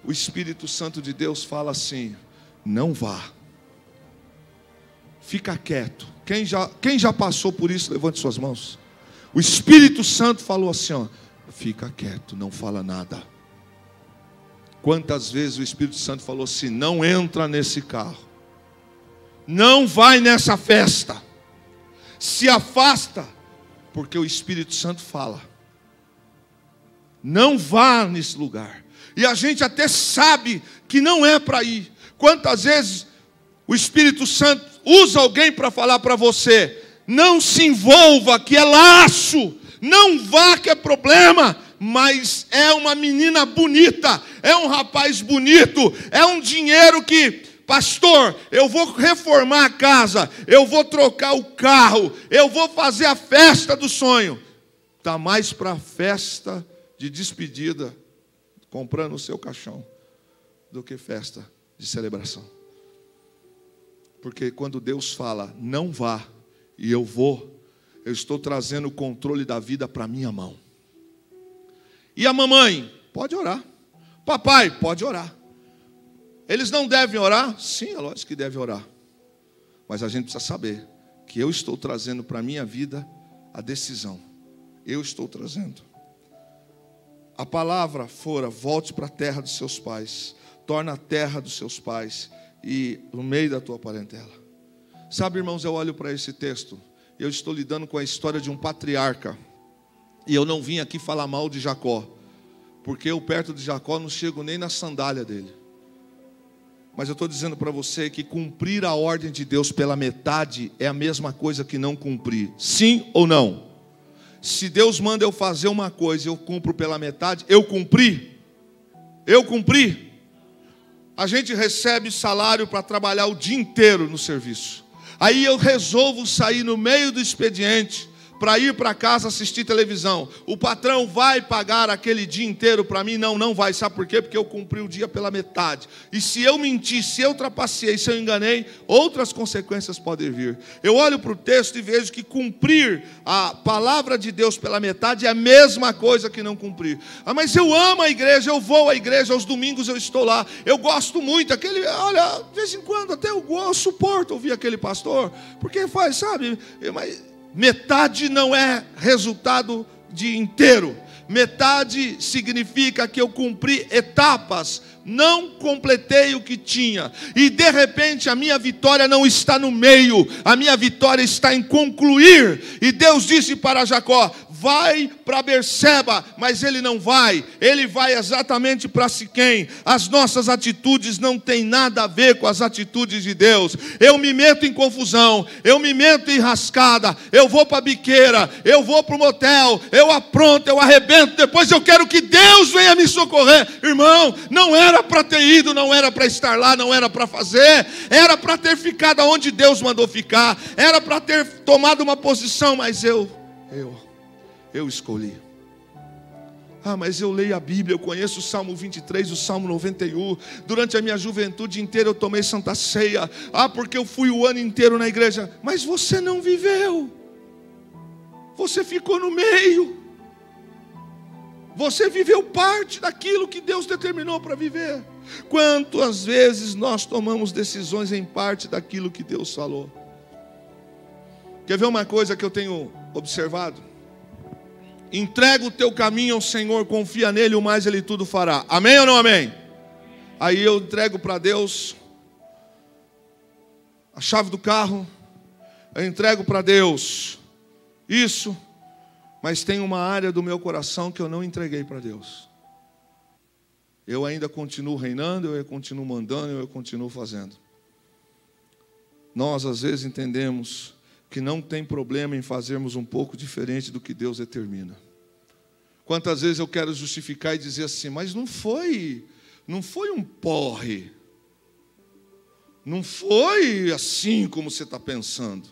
o Espírito Santo de Deus fala assim: não vá, fica quieto. Quem já passou por isso, levante suas mãos. O Espírito Santo falou assim, ó, fica quieto, não fala nada. Quantas vezes o Espírito Santo falou assim: não entra nesse carro, não vai nessa festa, se afasta, porque o Espírito Santo fala, não vá nesse lugar. E a gente até sabe que não é para ir. Quantas vezes o Espírito Santo usa alguém para falar para você: não se envolva, que é laço, não vá, que é problema. Mas é uma menina bonita, é um rapaz bonito, é um dinheiro que, pastor, eu vou reformar a casa, eu vou trocar o carro, eu vou fazer a festa do sonho. Está mais para a festa de despedida, comprando o seu caixão, do que festa de celebração. Porque quando Deus fala, não vá, e eu vou, eu estou trazendo o controle da vida para a minha mão. E a mamãe, pode orar. Papai, pode orar. Eles não devem orar? Sim, é lógico que devem orar. Mas a gente precisa saber que eu estou trazendo para a minha vida a decisão. Eu estou trazendo. A palavra fora: volte para a terra dos seus pais, torna a terra dos seus pais e no meio da tua parentela. Sabe, irmãos, eu olho para esse texto, eu estou lidando com a história de um patriarca, e eu não vim aqui falar mal de Jacó, porque eu perto de Jacó não chego nem na sandália dele. Mas eu estou dizendo para você que cumprir a ordem de Deus pela metade é a mesma coisa que não cumprir. Sim ou não? Se Deus manda eu fazer uma coisa e eu cumpro pela metade, eu cumpri? Eu cumpri? A gente recebe salário para trabalhar o dia inteiro no serviço. Aí eu resolvo sair no meio do expediente para ir para casa assistir televisão. O patrão vai pagar aquele dia inteiro para mim? Não, não vai. Sabe por quê? Porque eu cumpri o dia pela metade. E se eu mentir, se eu trapaceei, se eu enganei, outras consequências podem vir. Eu olho para o texto e vejo que cumprir a palavra de Deus pela metade é a mesma coisa que não cumprir. Mas eu amo a igreja, eu vou à igreja, aos domingos eu estou lá. Eu gosto muito, olha, de vez em quando até eu suporto ouvir aquele pastor, porque faz, sabe, mas metade não é resultado de inteiro. Metade significa que eu cumpri etapas, não completei o que tinha. E de repente a minha vitória não está no meio, a minha vitória está em concluir. E Deus disse para Jacó: vai para Berseba, mas ele não vai, ele vai exatamente para Siquém. As nossas atitudes não têm nada a ver com as atitudes de Deus. Eu me meto em confusão, eu me meto em rascada, eu vou para a biqueira, eu vou para o motel, eu apronto, eu arrebento, depois eu quero que Deus venha me socorrer. Irmão, não era para ter ido, não era para estar lá, não era para fazer, era para ter ficado onde Deus mandou ficar, era para ter tomado uma posição, mas eu escolhi. Mas eu leio a Bíblia, eu conheço o Salmo 23, o Salmo 91. Durante a minha juventude inteira eu tomei Santa Ceia. Porque eu fui o ano inteiro na igreja. Mas você não viveu. Você ficou no meio. Você viveu parte daquilo que Deus determinou para viver. Quantas vezes nós tomamos decisões em parte daquilo que Deus falou? Quer ver uma coisa que eu tenho observado? Entrega o teu caminho ao Senhor, confia nele, o mais ele tudo fará. Amém ou não amém? Aí eu entrego para Deus a chave do carro, eu entrego para Deus isso, mas tem uma área do meu coração que eu não entreguei para Deus. Eu ainda continuo reinando, eu continuo mandando, eu continuo fazendo. Nós às vezes entendemos que não tem problema em fazermos um pouco diferente do que Deus determina. Quantas vezes eu quero justificar e dizer assim: mas não foi um porre, não foi assim como você está pensando.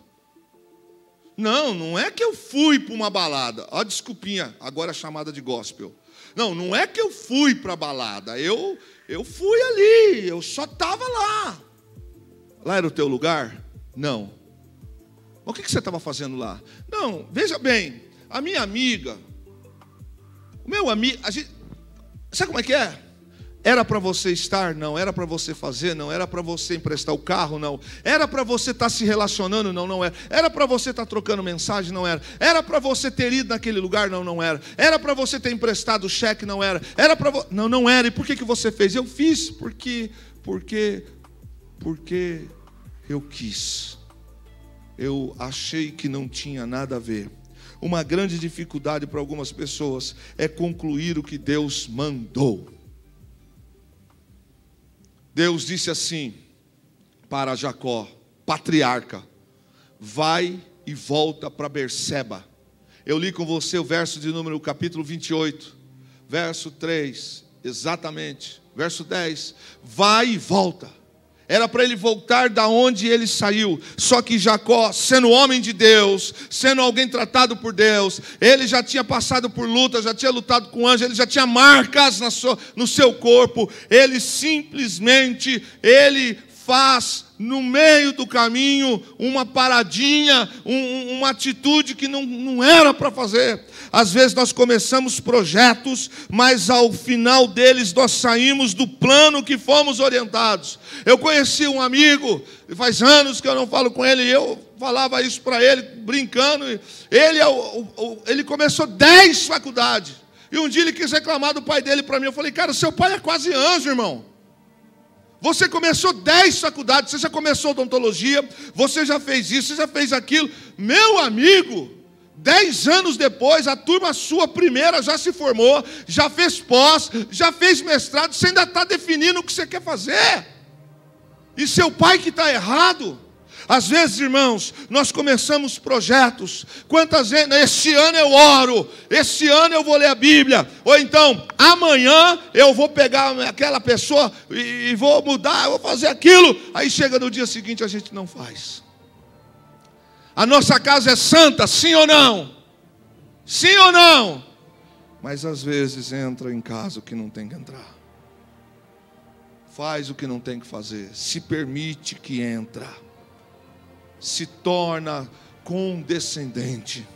Não é que eu fui para uma balada, desculpinha, agora é chamada de gospel. Não é que eu fui para a balada, eu fui ali, eu só estava lá. Lá era o teu lugar? Não. O que você estava fazendo lá? Não, veja bem, a minha amiga, o meu amigo, sabe como é que é? Era para você estar? Não. Era para você fazer? Não. Era para você emprestar o carro? Não. Era para você estar se relacionando? Não, não era. Era para você estar trocando mensagem? Não era. Era para você ter ido naquele lugar? Não, não era. Era para você ter emprestado o cheque? Não era. Era para Não, não era. E por que você fez? Eu fiz porque eu quis. Eu achei que não tinha nada a ver. Uma grande dificuldade para algumas pessoas é concluir o que Deus mandou. Deus disse assim para Jacó, patriarca: vai e volta para Berseba. Eu li com você o verso de número, capítulo 28, verso 3, exatamente, verso 10. Vai e volta. Era para ele voltar da onde ele saiu. Só que Jacó, sendo homem de Deus, sendo alguém tratado por Deus, ele já tinha passado por lutas, já tinha lutado com anjos, ele já tinha marcas no seu corpo. Ele simplesmente, faz no meio do caminho uma paradinha, uma atitude que não era para fazer. Às vezes nós começamos projetos, mas ao final deles nós saímos do plano que fomos orientados. Eu conheci um amigo, faz anos que eu não falo com ele, e eu falava isso para ele, brincando. Ele começou 10 faculdades, e um dia ele quis reclamar do pai dele para mim. Eu falei: cara, seu pai é quase anjo, irmão. Você começou 10 faculdades, você já começou odontologia, você já fez isso, você já fez aquilo. Meu amigo, 10 anos depois, a turma sua primeira já se formou, já fez pós, já fez mestrado, você ainda está definindo o que você quer fazer. E seu pai que está errado. Às vezes, irmãos, nós começamos projetos. Quantas vezes? Esse ano eu oro, esse ano eu vou ler a Bíblia, ou então, amanhã eu vou pegar aquela pessoa e vou mudar, eu vou fazer aquilo. Aí chega no dia seguinte, a gente não faz. A nossa casa é santa, sim ou não? Sim ou não? Mas às vezes entra em casa o que não tem que entrar. Faz o que não tem que fazer. Se permite que entra. Se torna condescendente.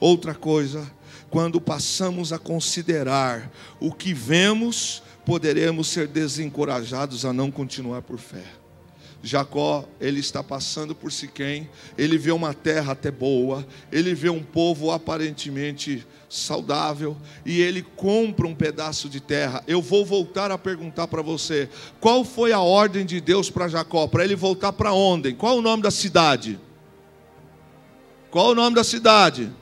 Outra coisa, quando passamos a considerar o que vemos, poderemos ser desencorajados a não continuar por fé. Jacó, ele está passando por Siquém, ele vê uma terra até boa, ele vê um povo aparentemente saudável, e ele compra um pedaço de terra. Eu vou voltar a perguntar para você, qual foi a ordem de Deus para Jacó? Para ele voltar para onde? Qual o nome da cidade? Qual o nome da cidade?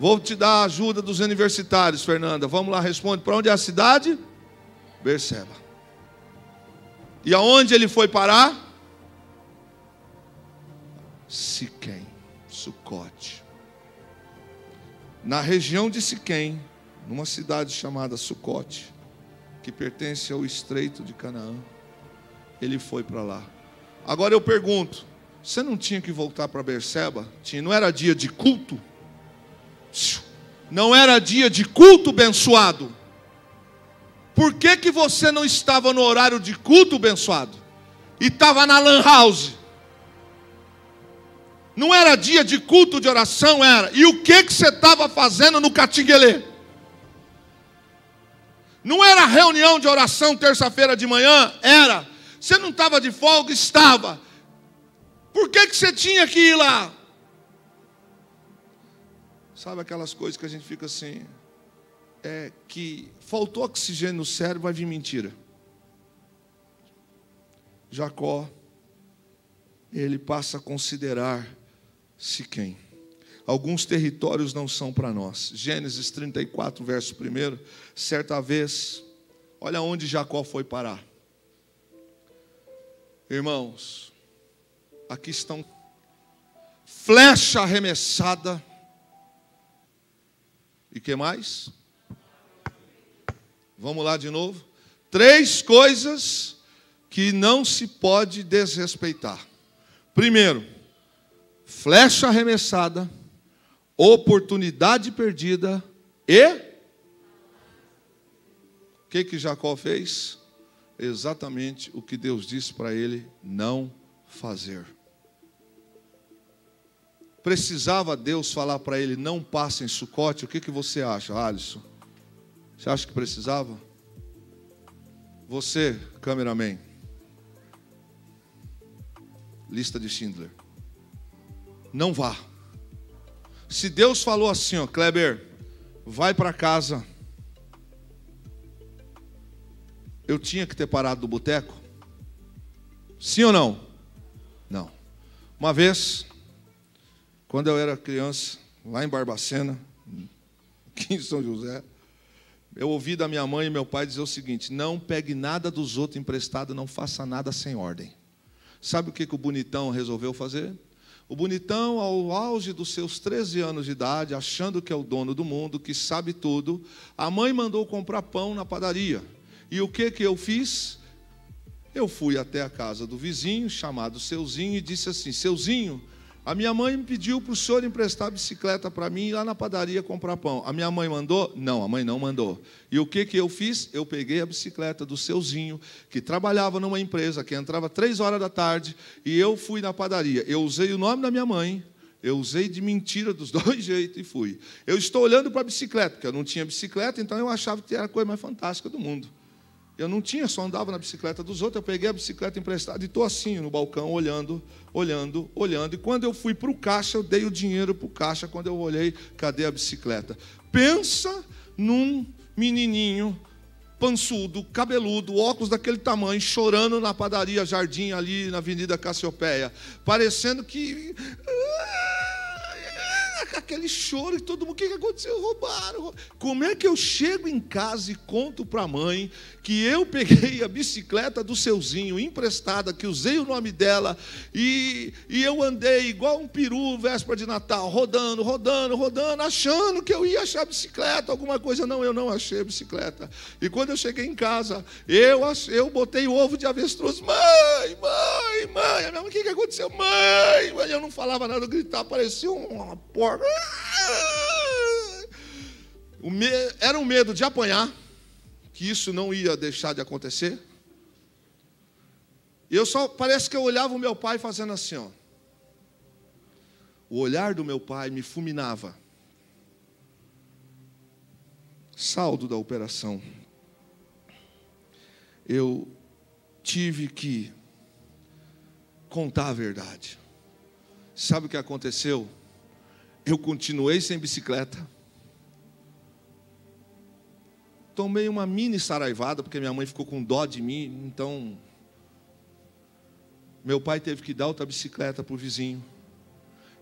Vou te dar a ajuda dos universitários, Fernanda. Vamos lá, responde. Para onde é a cidade? Berseba. E aonde ele foi parar? Siquém, Sucote. Na região de Siquém, numa cidade chamada Sucote, que pertence ao estreito de Canaã, ele foi para lá. Agora eu pergunto, você não tinha que voltar para Berseba? Não era dia de culto? Não era dia de culto, abençoado? Por que você não estava no horário de culto, abençoado? E estava na lan house? Não era dia de culto de oração, era. E o que você estava fazendo no Catinguelê? Não era reunião de oração terça-feira de manhã? Era. Você não estava de folga? Estava. Por que você tinha que ir lá? Sabe aquelas coisas que a gente fica assim, que faltou oxigênio no cérebro, vai vir mentira. Jacó, ele passa a considerar Siquém. Alguns territórios não são para nós. Gênesis 34, verso 1. Certa vez, olha onde Jacó foi parar. Irmãos, aqui estão flecha arremessada. E que mais? Vamos lá de novo. 3 coisas que não se pode desrespeitar. Primeiro, flecha arremessada, oportunidade perdida e... O que Jacó fez? Exatamente o que Deus disse para ele não fazer. Precisava Deus falar para ele, não passe em Sucote? O que você acha, Alisson? Você acha que precisava? Você, cameraman. Lista de Schindler. Não vá. Se Deus falou assim, ó, Kleber, vai para casa. Eu tinha que ter parado do boteco? Sim ou não? Não. Uma vez, quando eu era criança, lá em Barbacena, aqui em São José, eu ouvi da minha mãe e meu pai dizer o seguinte: não pegue nada dos outros emprestado, não faça nada sem ordem. Sabe o que o bonitão resolveu fazer? O bonitão, ao auge dos seus 13 anos de idade, achando que é o dono do mundo, que sabe tudo, a mãe mandou comprar pão na padaria. E o que eu fiz? Eu fui até a casa do vizinho, chamado Seuzinho, e disse assim: Seuzinho, a minha mãe me pediu para o senhor emprestar a bicicleta para mim ir lá na padaria comprar pão. A minha mãe mandou? Não, a mãe não mandou. E o que eu fiz? Eu peguei a bicicleta do Seuzinho, que trabalhava numa empresa, que entrava 3 horas da tarde, e eu fui na padaria. Eu usei o nome da minha mãe, eu usei de mentira dos 2 jeitos e fui. Eu estou olhando para a bicicleta, porque eu não tinha bicicleta, então eu achava que era a coisa mais fantástica do mundo. Eu não tinha, só andava na bicicleta dos outros. Eu peguei a bicicleta emprestada e estou assim no balcão, olhando. E quando eu fui para o caixa, eu dei o dinheiro para o caixa. Quando eu olhei, cadê a bicicleta? Pensa num menininho pançudo, cabeludo, óculos daquele tamanho, chorando na padaria Jardim, ali na Avenida Cassiopeia. Parecendo que... aquele choro e todo mundo, o que aconteceu? Roubaram. Como é que eu chego em casa e conto para a mãe que eu peguei a bicicleta do Seuzinho emprestada, que usei o nome dela, e eu andei igual um peru véspera de Natal, rodando, achando que eu ia achar a bicicleta, alguma coisa? Não, eu não achei a bicicleta. E quando eu cheguei em casa, eu botei o ovo de avestruz. Mãe, mãe. A minha mãe, o que aconteceu? Mãe, eu não falava nada, eu gritava, parecia uma porca. Era um medo de apanhar, que isso não ia deixar de acontecer. Parece que eu olhava o meu pai fazendo assim, ó. O olhar do meu pai me fulminava. Saldo da operação. Eu tive que contar a verdade. Sabe o que aconteceu? Eu continuei sem bicicleta. Tomei uma mini saraivada, porque minha mãe ficou com dó de mim. Então, meu pai teve que dar outra bicicleta para o vizinho.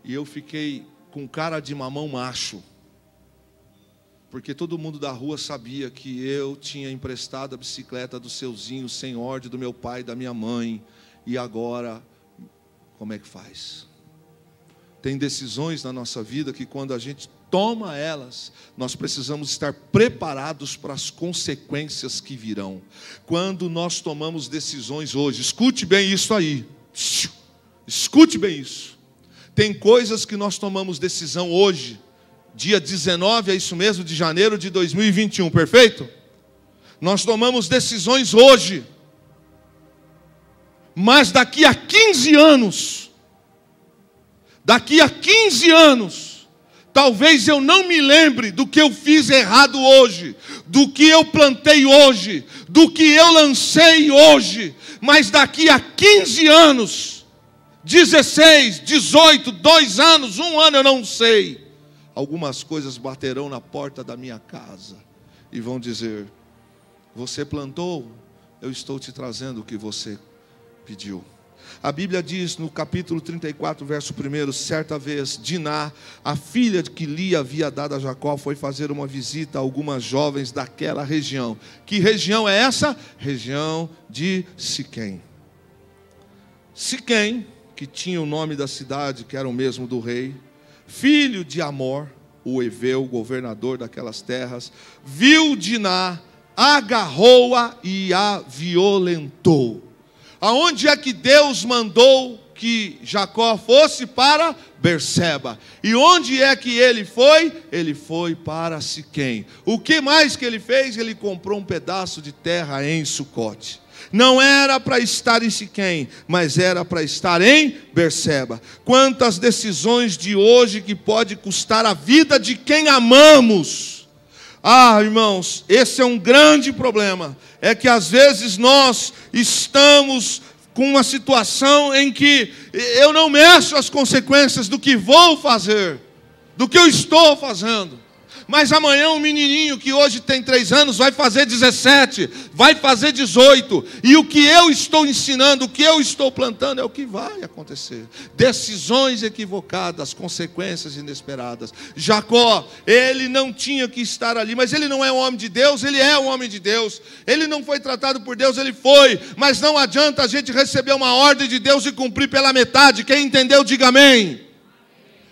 E eu fiquei com cara de mamão macho. Porque todo mundo da rua sabia que eu tinha emprestado a bicicleta do Seuzinho sem ordem do meu pai e da minha mãe. E agora, como é que faz? Tem decisões na nossa vida que quando a gente toma elas, nós precisamos estar preparados para as consequências que virão. Quando nós tomamos decisões hoje, escute bem isso aí. Escute bem isso. Tem coisas que nós tomamos decisão hoje, dia 19, é isso mesmo, de janeiro de 2021, perfeito? Nós tomamos decisões hoje, mas daqui a 15 anos, talvez eu não me lembre do que eu fiz errado hoje, do que eu plantei hoje, do que eu lancei hoje, mas daqui a 15 anos, 16, 18, 2 anos, 1 ano, eu não sei. Algumas coisas baterão na porta da minha casa e vão dizer: você plantou, eu estou te trazendo o que você pediu. A Bíblia diz no capítulo 34, verso 1, certa vez, Diná, a filha que Lia havia dado a Jacó, foi fazer uma visita a algumas jovens daquela região. Que região é essa? Região de Siquém. Siquém, que tinha o nome da cidade, que era o mesmo do rei, filho de Amor, o heveu, governador daquelas terras, viu Diná, agarrou-a e a violentou. Aonde é que Deus mandou que Jacó fosse? Para Berseba. E onde é que ele foi? Ele foi para Siquém. O que mais que ele fez? Ele comprou um pedaço de terra em Sucote. Não era para estar em Siquém, mas era para estar em Berseba. Quantas decisões de hoje que pode custar a vida de quem amamos. Ah, irmãos, esse é um grande problema. É que às vezes nós estamos com uma situação em que eu não mexo as consequências do que vou fazer, do que eu estou fazendo. Mas amanhã um menininho que hoje tem 3 anos vai fazer 17, vai fazer 18. E o que eu estou ensinando, o que eu estou plantando é o que vai acontecer. Decisões equivocadas, consequências inesperadas. Jacó, ele não tinha que estar ali, mas ele não é um homem de Deus, ele é um homem de Deus. Ele não foi tratado por Deus, ele foi. Mas não adianta a gente receber uma ordem de Deus e cumprir pela metade. Quem entendeu, diga amém.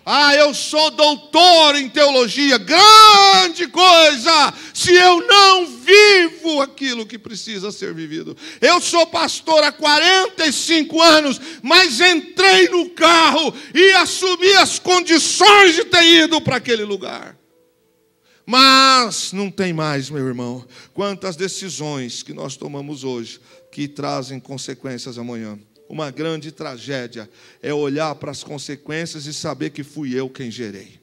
Ah, eu sou doutor em teologia, grande coisa, se eu não vivo aquilo que precisa ser vivido. Eu sou pastor há 45 anos, mas entrei no carro e assumi as condições de ter ido para aquele lugar. Mas não tem mais, meu irmão. Quantas decisões que nós tomamos hoje que trazem consequências amanhã. Uma grande tragédia é olhar para as consequências e saber que fui eu quem gerei.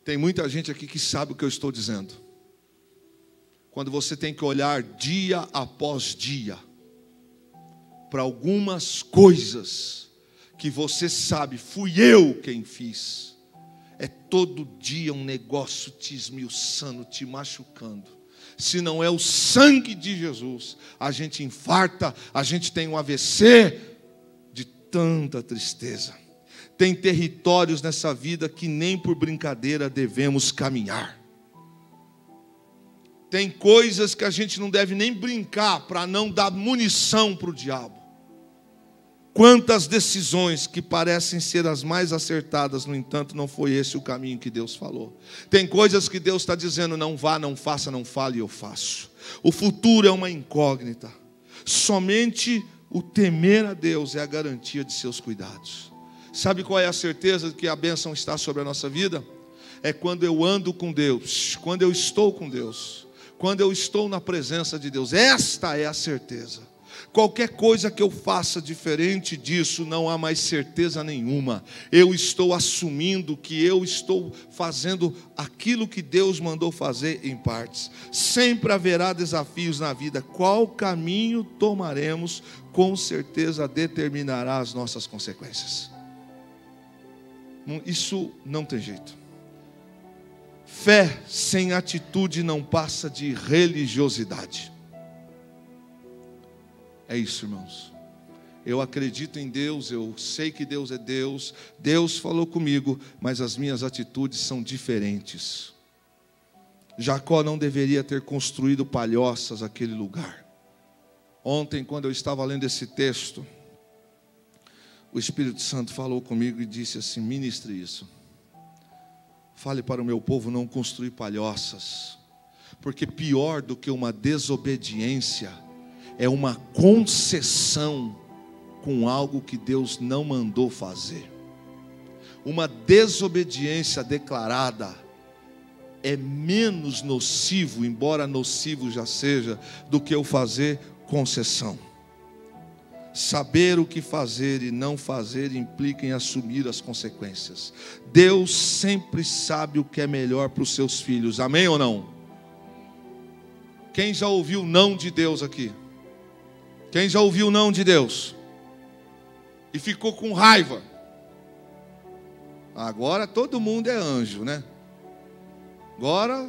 Tem muita gente aqui que sabe o que eu estou dizendo. Quando você tem que olhar dia após dia para algumas coisas que você sabe, fui eu quem fiz. É todo dia um negócio te esmiuçando, te machucando. Se não é o sangue de Jesus, a gente infarta, a gente tem um AVC de tanta tristeza. Tem territórios nessa vida que nem por brincadeira devemos caminhar. Tem coisas que a gente não deve nem brincar para não dar munição para o diabo. Quantas decisões que parecem ser as mais acertadas, no entanto, não foi esse o caminho que Deus falou. Tem coisas que Deus está dizendo, não vá, não faça, não fale, e eu faço. O futuro é uma incógnita. Somente O temer a Deus é a garantia de seus cuidados. Sabe qual é a certeza de que a bênção está sobre a nossa vida? É quando eu ando com Deus, quando eu estou com Deus, quando eu estou na presença de Deus. Esta é a certeza. Qualquer coisa que eu faça diferente disso, não há mais certeza nenhuma. Eu estou assumindo que eu estou fazendo aquilo que Deus mandou fazer em partes. Sempre haverá desafios na vida. Qual caminho tomaremos, com certeza determinará as nossas consequências. Isso não tem jeito. Fé sem atitude não passa de religiosidade. É isso, irmãos. Eu acredito em Deus, eu sei que Deus é Deus. Deus falou comigo, mas as minhas atitudes são diferentes. Jacó não deveria ter construído palhoças naquele lugar. Ontem, quando eu estava lendo esse texto, o Espírito Santo falou comigo e disse assim: ministre isso. Fale para o meu povo não construir palhoças, porque pior do que uma desobediência é uma concessão com algo que Deus não mandou fazer. Uma desobediência declarada é menos nocivo, embora nocivo já seja, do que eu fazer concessão. Saber o que fazer e não fazer implica em assumir as consequências. Deus sempre sabe o que é melhor para os seus filhos, amém ou não? Quem já ouviu o não de Deus aqui? Quem já ouviu o não de Deus? E ficou com raiva? Agora todo mundo é anjo, né? Agora,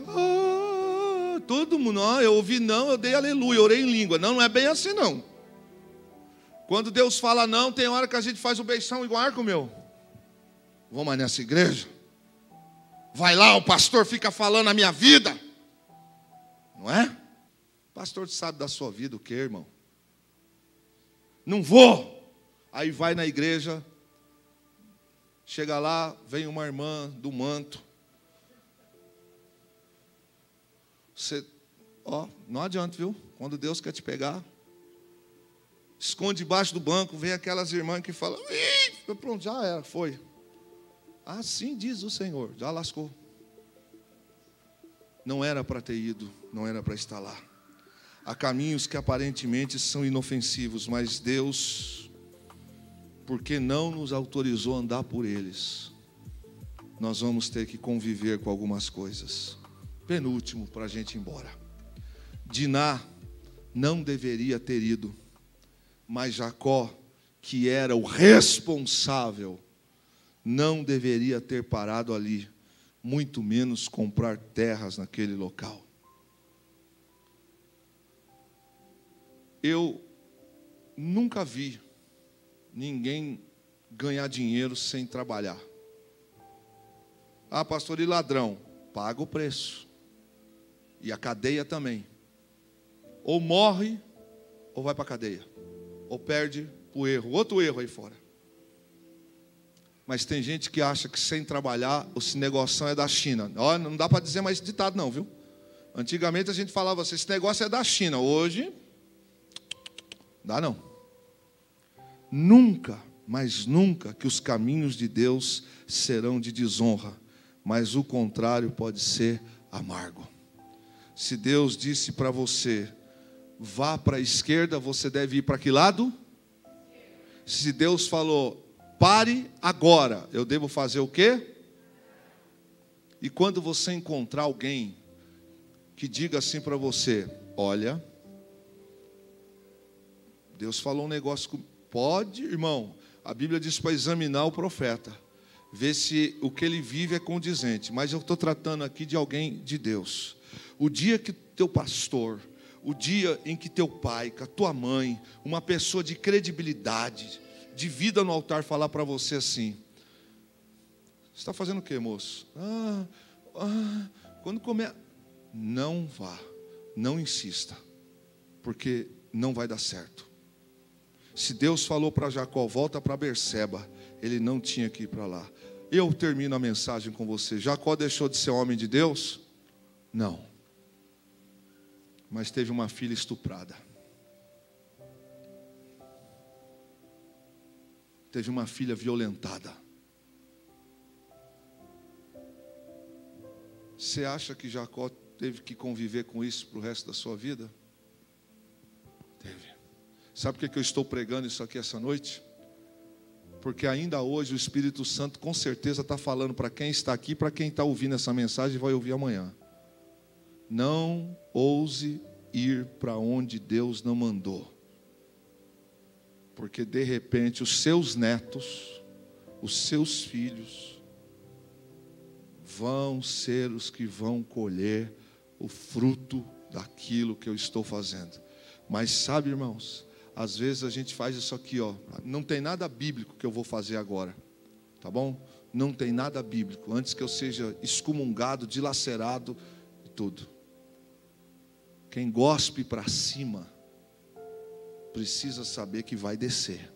todo mundo, eu ouvi não, eu dei aleluia, orei em língua. Não é bem assim não. Quando Deus fala não, tem hora que a gente faz o beição igual arco meu. Vamos nessa igreja? Vai lá, o pastor fica falando a minha vida. Não é? O pastor sabe da sua vida o que, irmão? Não vou. Aí vai na igreja, chega lá, vem uma irmã do manto. Você, não adianta, viu? Quando Deus quer te pegar, esconde debaixo do banco, vem aquelas irmãs que falam, pronto, já era, foi. Assim diz o Senhor, já lascou. Não era para ter ido, não era para estar lá. Há caminhos que aparentemente são inofensivos, mas Deus, porque não nos autorizou a andar por eles, nós vamos ter que conviver com algumas coisas. Penúltimo, para a gente ir embora. Diná não deveria ter ido, mas Jacó, que era o responsável, não deveria ter parado ali, muito menos comprar terras naquele local. Eu nunca vi ninguém ganhar dinheiro sem trabalhar. Ah, pastor, e ladrão? Paga o preço. E a cadeia também. Ou morre, ou vai para a cadeia. Ou perde o erro. Outro erro aí fora. Mas tem gente que acha que sem trabalhar, esse negócio é da China. Ó, não dá para dizer mais esse ditado não, viu? Antigamente a gente falava assim, esse negócio é da China. Hoje, dá não. Nunca, mas nunca que os caminhos de Deus serão de desonra. Mas o contrário pode ser amargo. Se Deus disse para você, vá para a esquerda, você deve ir para que lado? Se Deus falou, pare agora, eu devo fazer o quê? E quando você encontrar alguém que diga assim para você, olha, Deus falou um negócio, pode, irmão, a Bíblia diz para examinar o profeta, ver se o que ele vive é condizente, mas eu estou tratando aqui de alguém de Deus. O dia que teu pastor, o dia em que teu pai, com a tua mãe, uma pessoa de credibilidade, de vida no altar, falar para você assim, você está fazendo o quê, moço? Quando comer, não vá, não insista, porque não vai dar certo. Se Deus falou para Jacó, volta para Berseba, ele não tinha que ir para lá. Eu termino a mensagem com você. Jacó deixou de ser homem de Deus? Não. Mas teve uma filha estuprada. teve uma filha violentada. Você acha que Jacó teve que conviver com isso para o resto da sua vida? Teve. Sabe por que eu estou pregando isso aqui essa noite? Porque ainda hoje o Espírito Santo com certeza está falando para quem está aqui, para quem está ouvindo essa mensagem e vai ouvir amanhã. Não ouse ir para onde Deus não mandou. Porque de repente os seus netos, os seus filhos, vão ser os que vão colher o fruto daquilo que eu estou fazendo. Mas sabe, irmãos, às vezes a gente faz isso aqui, ó. Não tem nada bíblico que eu vou fazer agora, tá bom? Não tem nada bíblico, antes que eu seja excomungado, dilacerado e tudo. Quem gospe para cima, precisa saber que vai descer.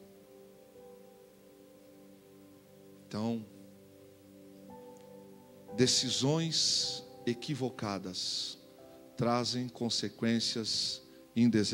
Então, decisões equivocadas trazem consequências indesejadas.